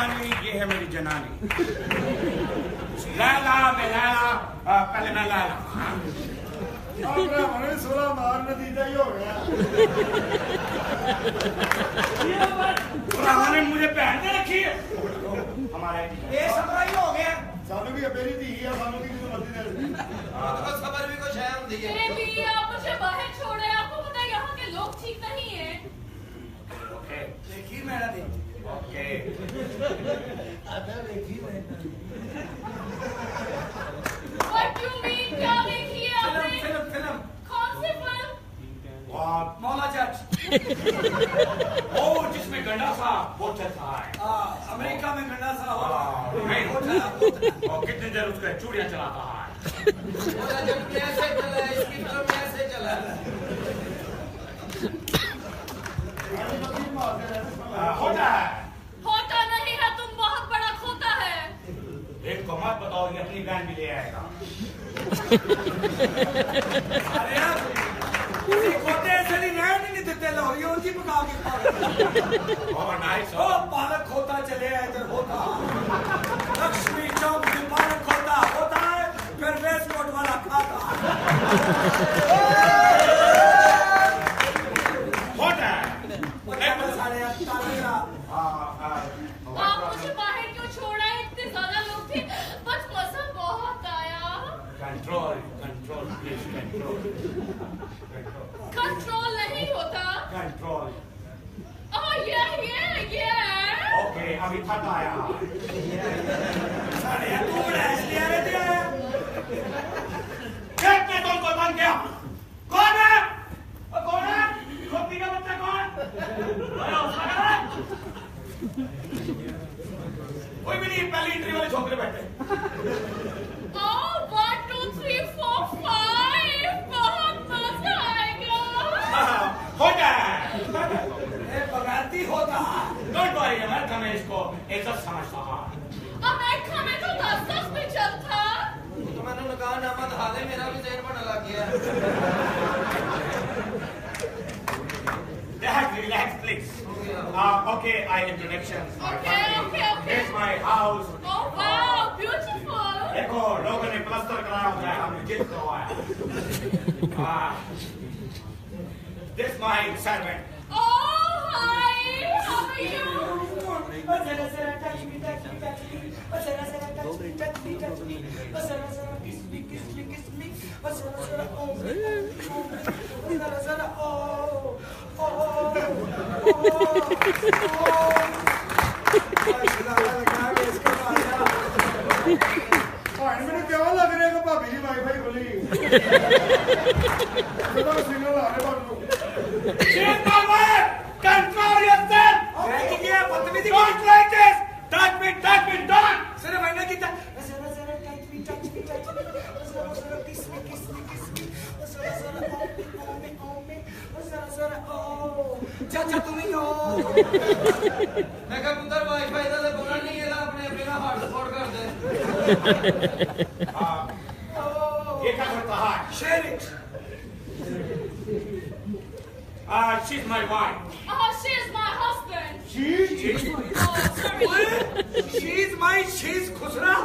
जानवी, ये है मेरी जनानी। लैला में लैला, पहले मैं लैला। हमने 16 मार नतीजा ही हो गया। ने मुझे पहन के रखी है हमारे ये सब्र ही हो गया। सानू भी मेरी धी है, सानू भी किसी मर्जी दे। तो सब्र भी कुछ है होती है। बेबी आप मुझे बाहर छोड़े, आपको पता है यहाँ के लोग ठीक नहीं है। ओके देखी मेरा देख। ओके अदा देखी मैंने। What do you mean? क्या देखी है आपने? फिल्म कौन सी फिल्म? मौला जज। ओ जिसमें गंडा सा वो चलता है। अमेरिका में गंडा सा हो नहीं होता। और कितनी देर उसका चूड़ियां चलाता है। मौला जज कैसे चला है, इसकी फिल्म कैसे चला है। होता है। होता नहीं है, तुम बहुत बड़ा खोता है। एक को मत बताओ, ये अपनी बहन भी ले आएगा। अरे यार खोते ऐसे नहीं रहने नहीं देते, लोहरी उनकी पका के खा। और नाइस ओ पालक खोता चले आए इधर होता। लक्ष्मी चौक में पालक खोता होता है, फिर वेस्ट कोट वाला खाता। होता है। आप मुझे बाहर क्यों छोड़ा? इतने ज्यादा लोग थे, बस मजा बहुत आया। Control control please control control नहीं होता। कंट्रोल। ये ओके अभी थक आया। साढ़े तू बड़ा इसलिए आ रहे थे। मैं तुमको बन गया। कौन है? कौन है? खोपड़ी का बच्चा कौन? कोई भी नहीं, पहली एंट्री वाले छोकरे बैठे। 1 2 3 4 5 बहुत मजा आएगा। हो जाए। बगाती होता। डोंट वरी, अमेरिका में इसको इज्जत समझता है। अमेरिका में तो 10-10 में चलता। तो मैंने कहा नामा दिखा दे, मेरा भी ज़हन बना लग गया। Relax, please. Okay, I introduction. Okay. Here's my house. Oh wow, beautiful. देखो लोगों ने प्लास्टर कराया होता है, हमने जित करवाया। This my servant. Oh hi, how are you? मैंने क्या लग रहा है कि भाभी जी वाईफाई खोली। सिग्नल आ रहे बाबू। Control yourself. Don't like this. Touch me, don't. सिर्फ मैंने की चाचा तुम ही हो। मैं कहा पुत्र वाईफाई का बोलना नहीं है, अपने बिना हॉटस्पॉट कर दे। ये क्या करता है? Share it. She's my wife. Oh, she is my husband. Oh, sorry. She's my she's खुसरा।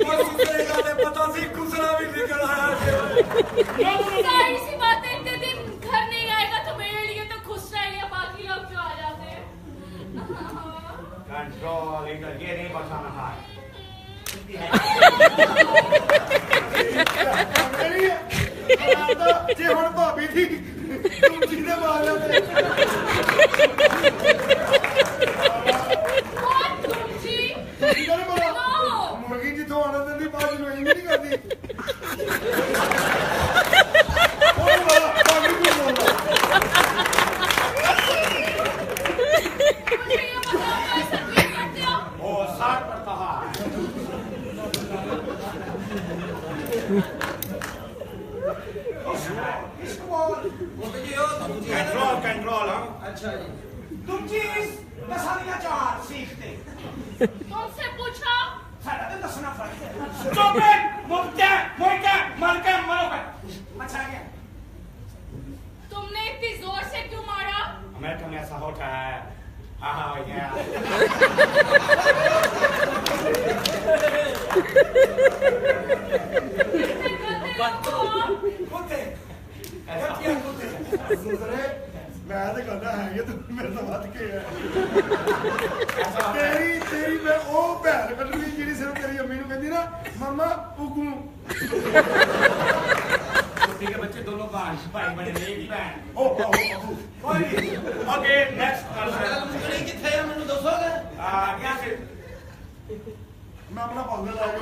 और दूसरे का पता सी खुसरा भी निकल आया। सारी सी बातें इतने दिन घर नहीं आएगा तो मेरे लिए तो खुश रहेगा, बाकी लोग जो आ जाते हैं। Control, ये नहीं बचाना है। जे हुण भाभी थी तुम सीधे मार लेते। What, तुमची? No. मुर्गी जिथों आना देती बात ज्वाइन नहीं करती। मुझे ये बताओ, ऐसा क्यों करते हो? वो साथ पड़ता है। कंट्रोल हाँ। अच्छा जी। तुम चीज दसानिया चार सीखते। तुमसे पूछा? सारा दिन दसना पड़ता है। Stupid, मुक्ते, मरके, मरोगे। अच्छा क्या? तुमने इतनी जोर से क्यों मारा? अमेरिका में ऐसा होता है। हाँ, ਮੇਰੇ ਤੋਂ ਵੱਧ ਕੇ ਹੈ ਤੇਰੀ ਮੈਂ ਉਹ ਭੈਣ ਕੱਢਣੀ ਜਿਹੜੀ ਸਿਰਫ ਤੇਰੀ ਅੰਮੀ ਨੂੰ ਕਹਿੰਦੀ ਨਾ ਮਮਾ ਉਗੂ ठीक है बच्चे दोनों भाई बने एक ही बहन ਉਹ ओके नेक्स्ट पर्सन ਮੁਕਣੀ ਕਿੱਥੇ ਆ ਮੈਨੂੰ ਦੱਸੋਗੇ यहाँ से ਮੈਂ ਆਪਣਾ ਪਾਗਲ ਲਾ ਕੇ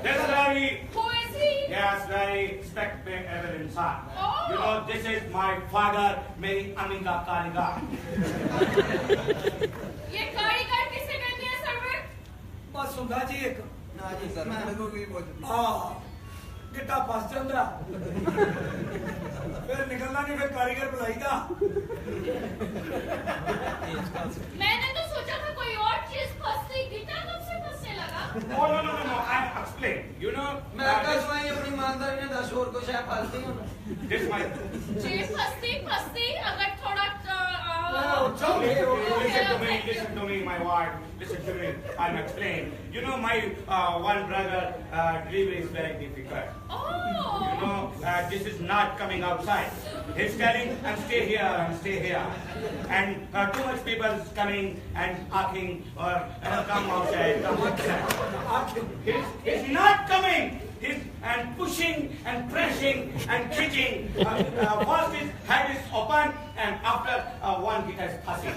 this very Who is he? yes very respectable इंसान Oh. you know this is my father मेरी अम्मी का कारीगर ये कारीगर किसे कहते हैं सर्वर? ਬਸ ਹੁੰਦਾ ਜੀ ਇੱਕ ਨਾ ਜੀ ਸਰ ਮੈਂ ਕੋ ਕੀ ਪੁੱਛ ਆ ਗਿੱਟਾ ਫਸ ਜਾਂਦਾ ਫਿਰ ਨਿਕਲਣਾ ਨਹੀਂ ਫਿਰ ਕਾਰੀਗਰ ਬੁਲਾਈਦਾ मैंने तो सोचा था कोई और चीज फंसती गिटार कब से फंसने लगा? oh no I explain you know ਮੈਂ ਕਹ ਸਵਾਈ ਆਪਣੀ ਇਮਾਨਦਾਰੀ ਨੇ ਦੱਸ ਹੋਰ ਕੁਛ ਹੈ ਫਸਦੀ ਹੁਣ this my जी फंसती अगर थोड़ा listen to me my wife listen to me I'll explain you know my one brother delivery is very difficult you know this is not coming outside he's telling and stay here and too much people is coming and asking or come outside he's not coming he's and pushing and pressing and kicking first his head is open and after one guitar is passing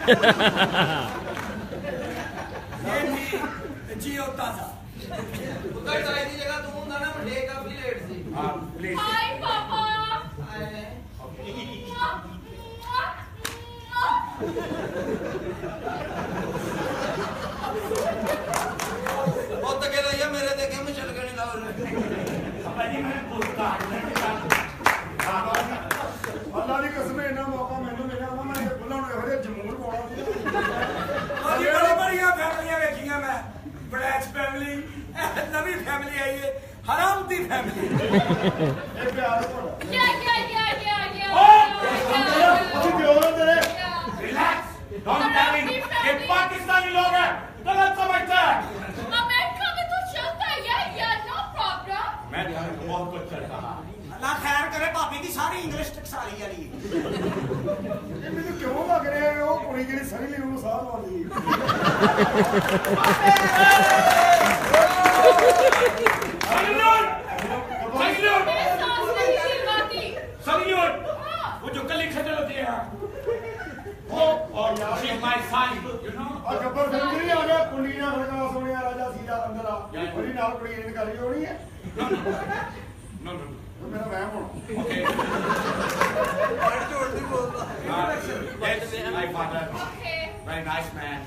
ਇਹ JIO ਤਾਜ਼ਾ ਉਧਰ ਟਾਈ ਦੀ ਜਗ੍ਹਾ ਤੂੰ ਹੁੰਦਾ ਨਾ ਵੱਡੇ ਕਾਫੀ late C please हाय पापा ਆਏ ਬਹੁਤ ਤੱਕੇ ਰਹੀਆ ਮੇਰੇ ਤੇ ਕਿਵੇਂ ਚੱਲ ਗਏ ਲਾਉ ਭਾਜੀ ਮੈਂ ਪੁੱਛਦਾ ਅੱਲਾ ਦੀ ਕਸਮ ਇਹਨਾਂ ਮੌਕਾ ਮੈਨੂੰ ਮਿਲਿਆ ਵਾ ਮੈਂ ਬੁੱਲਾਂ ਨੂੰ ਇਹੋ ਜਿਹਾ ਜਮੂਰ ਪਾਉਣਾ ਸੀ ਅਸੀਂ ਬੜੀ ਬੜੀਆਂ ਫੈਮਲੀਆਂ ਵੇਖੀਆਂ ਮੈਂ ਬੜੈਚ ਫੈਮਲੀ ਨਵੀਂ ਫੈਮਲੀ ਆਈ ਹੈ ਹਰਾਮ ਦੀ ਫੈਮਲੀ ਇਹ ਪਿਆਰ ਤੁਹਾਡਾ ਅਸੀਂ ਦਿਓ ਨਾ ਤੇਰੇ रिलैक्स डोंट टेल हिम ये पाकिस्तानी लोग हैं गलत समझता है अमेरिका में तो चलता है यार नो प्रॉब्लम मैं बहुत कुछ चलता है ਅੱਲਾ ਖੈਰ ਕਰੇ ਭਾਬੀ ਦੀ ਸਾਰੀ ਇੰਗਲਿਸ਼ ਟਕਸਾਲੀ ਵਾਲੀ ਇਹ ਮੈਨੂੰ ਕਿਉਂ ਲੱਗ ਰਿਹਾ ਹੈ ਉਹ ਕੁੜੀ ਜਿਹੜੀ ਸਹੀ ਲਈ ਉਹਨੂੰ ਸਾਹ ਲਵਾਉਂਦੀ सैल्यूट मेरे सांस नहीं चिल्लाती सैल्यूट वो जो गली खजल होती है वो और she is my son you know ਆ ਗੱਬਰ ਫਿਲਮ ਨਹੀਂ ਆ ਗਿਆ ਕੁੰਡੀ ਨਾਲ ਖੜਕਾ ਸੋਹਣਿਆ ਰਾਜਾ ਸੀਤਾ ਅੰਦਰ ਆ ਉਹਦੀ ਨਾਲ ਕੁੜੀ ਇਹਨੇ ਕਰੀ ਹੋਣੀ ਹੈ नो नो ਉਹ ਮੇਰਾ ਵਹਿਮ ਹੋਣਾ ओके ਪੜ ਝੋੜ ਦੀ ਬੋਲਦਾ Yes, my father, okay very nice man.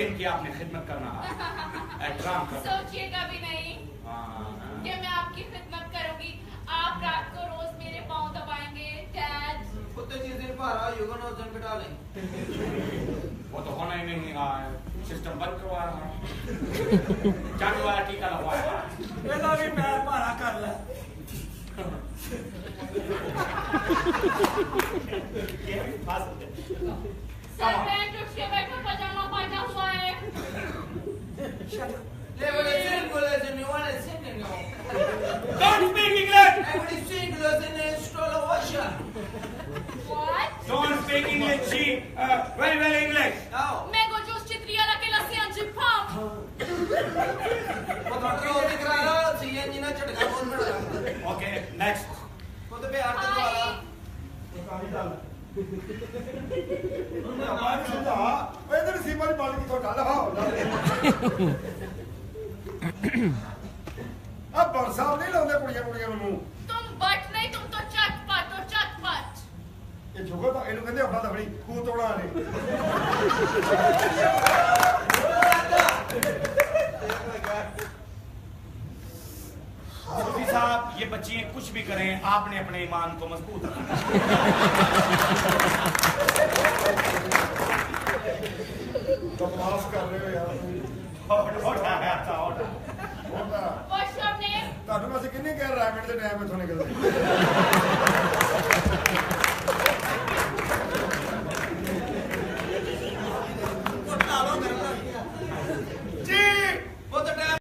इनकी आपने खिदमत करना है एहतराम करना सोचिएगा भी नहीं कि मैं आपकी खिदमत करूंगी आप रात को रोज मेरे पाँव दबाएंगे डैड ਕੁੱਤੇ ਜਿਸ ਦਿਨ ਭਾਰਾ ਹੋਊਗਾ ਨਾ ਉਸ ਦਿਨ ਘਟਾ ਲੈ वो तो होना ही नहीं सिस्टम बंद करवा रहा है जाने वाला टीका लगवाया ਇਹਦਾ ਵੀ ਪੈਰ ਭਾਰਾ ਕਰ ਲੈ सर पैंट उठ के बैठो पजामा पहना हुआ है ਲੈ ਬੜੇ ਸਿੰਗਲ ਐ ਨੇ ਵਾਲੇ single no Don't speak English every single ਐ ਨੇ ਸਟੋਲ ਵਾਸ਼ਾ What? Don't speak English she very well English ਆਓ मैं गोजोस चित्रियाला के लसियां जिप्पा ਪਤਾ ਕਰੋ ਤੇ ਕਰਾ ਸੀ ਇੰਜੀਨਾ ਝਟਕਾ ਬਹੁਤ ਬੜਾ okay next ਉਹ ਤੇ ਪਿਆਰ ਤੇ ਦੁਆਰਾ ਕਾਹਦੀ ਗੱਲ ਉਹਨੇ ਆਪਾਂ ਨੂੰ ਸਮਝਾ ਉਹ ਇਧਰ ਸੀਮਾ ਦੀ ਬਾਲ ਕੀ ਤੋਂ ਗੱਲ ਹਾ ਆ ਬਰਸਾਤ ਨਹੀਂ ਲਾਉਂਦੇ ਕੁੜੀਆਂ ਨੂੰ तुम बट नहीं तुम तो चटपट हो चटपट ਇਹ ਜੋਗਾ ਤਾਂ ਇਹਨੂੰ ਕਹਿੰਦੇ ਆਪਣਾ ਦਫੜੀ ਕੂ ਤੋੜਾ ਨੇ सूफी साहब ये बच्चियां कुछ भी करें आपने अपने ईमान को मजबूत रखना ਬਕਵਾਸ ਕਰ ਰਹੇ ਹੋ ਯਾਰ What's your name? ਤੁਹਾਨੂੰ ਅਸੀਂ ਕਿੰਨੇ ਕਹਿ ਰਾਇਮੰਡ ਦੇ ਟਾਈਮ ਇੱਥੋਂ ਨਿਕਲਦੇ